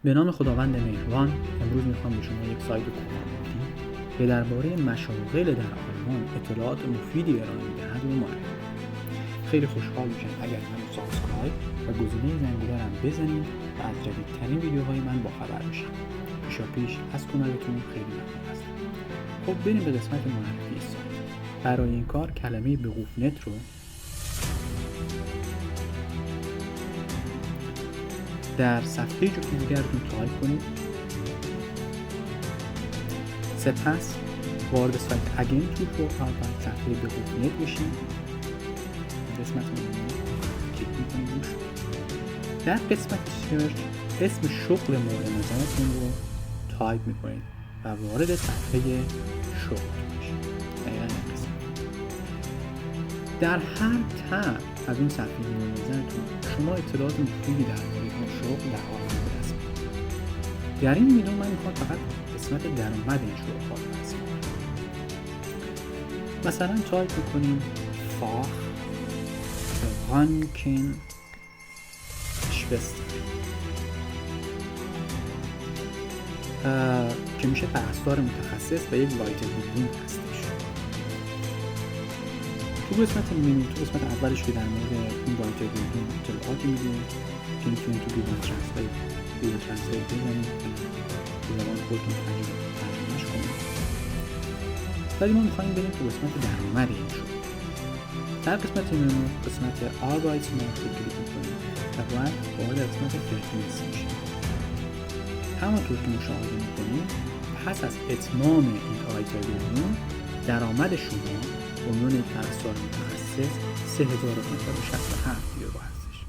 به نام خداوند مهربان، امروز میخوام به شما یک سایت کاربردی که درباره مشاغل در آلمان اطلاعات مفیدی ارائه می‌دهد رو معرفی کنم. خیلی خوشحال میشم اگر منو سابسکرایب و گزینه زنگوله رو بزنید و از جدیدترین ویدیوهای من باخبر بشید. پیشاپیش از کمکتون خیلی ممنون هستم. خب بریم به قسمت معرفی سایت. برای این کار کلمه بقوفنت رو در صفحه جفتی دیگرتون تایپ کنید. سپس وارد سایت اگنتور فور آربایت صفحه بقوفنت بشید. قسمت رو کلیک می‌کنید روش. در قسمت سرچ اسم شغل مورد نظرتون رو تایپ می‌کنید و وارد صفحه شغل میشید. در هر تب از اون صفحه مورد نظرتون شما اطلاعات مفیدی درباره اون شغل در آلمان به دست میارید. در این ویدیو من میخوام فقط قسمت درآمد این شغل رو بررسی کنم. مثلا تایپ میکنیم فاخ رانکین شوستر که میشه پرستار متخصص و یک وایتل بیلدینگ هستش. تو قسمت منو، تو قسمت اولش که در مورد این وایتل بیلدینگ اطلاعاتی میده که میتونید تو گوگل ترنسلیت بزنید به زبان خودتون ترجمهش کنید. ولی ما میخوایم بریم تو قسمت درآمد این شغل. در قسمت منو قسمت آربایتسمارک رو کلیک میکنید و باید وارد قسمت فرکانس میشید. همونطور که مشاهده میکنید پس از اتمام این وایتل بیلدینگ درآمد شما به عنوان یک پرستار متخصص 3567 یورو هستش.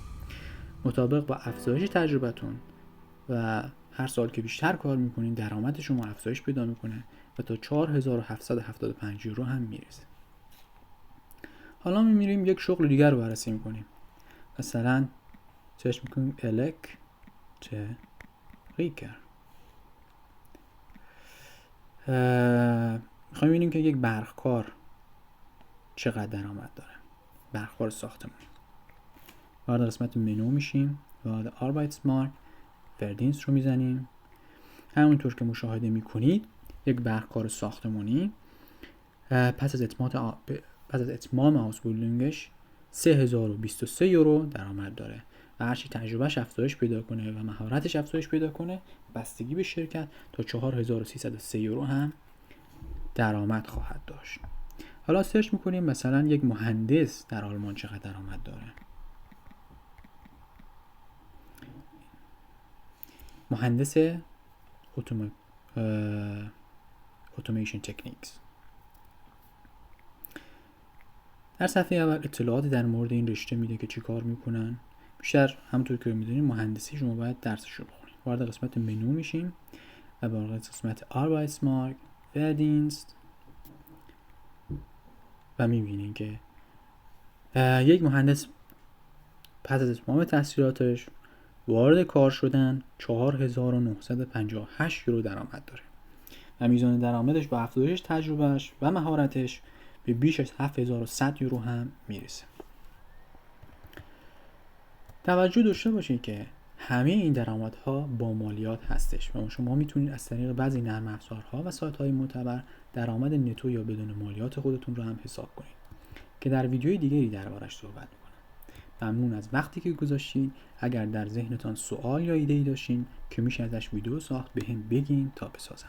مطابق با افزایش تجربتون و هر سال که بیشتر کار میکنین درآمد شما افزایش پیدا میکنه و تا 4775 یورو هم میرسه. حالا میریم یک شغل دیگر رو بررسی میکنیم. مثلا سرچ میکنیم الکتریکر. میخوایم ببینیم که یک برقکار چقدر درآمد داره. برقکار ساختمانی. وارد قسمت منو میشیم، وارد آربایتسمارک وردینست رو میزنیم. همونطور که مشاهده میکنید یک برقکار ساختمانی پس از اتمام آوسبیلدینگش 3023 یورو درآمد داره و هرچی تجربهش افزایش پیدا کنه و مهارتش افزایش پیدا کنه بستگی به شرکت تا 4303 یورو هم درآمد خواهد داشت. حالا سرچ میکنیم مثلا یک مهندس در آلمان چقدر درآمد داره. مهندس اتوماسیون تکنیکس. در صفحه اول اطلاعات در مورد این رشته میده که چی کار میکنن. بیشتر همونطور که میدونید مهندسی شما باید درسش رو بخونید. وارد قسمت منو میشیم و وارد قسمت آربایتسمارک وردینست و میبینین که یک مهندس پس از اتمام تحصیلاتش وارد کار شدن 4958 یورو درآمد داره و میزان درآمدش با افزایش تجربهش و مهارتش به بیش از 7100 یورو هم میرسه. توجه داشته باشید که همه این درآمدها با مالیات هستش و شما میتونید از طریق بعضی نرم افزارها و سایت‌های معتبر درآمد نتو یا بدون مالیات خودتون رو هم حساب کنید که در ویدیوی دیگری دربارش صحبت می‌کنم. ممنون از وقتی که گذاشتین. اگر در ذهنتان سوال یا ایده‌ای داشتین که میشه ازش ویدیو ساخت بهم بگین تا بسازم.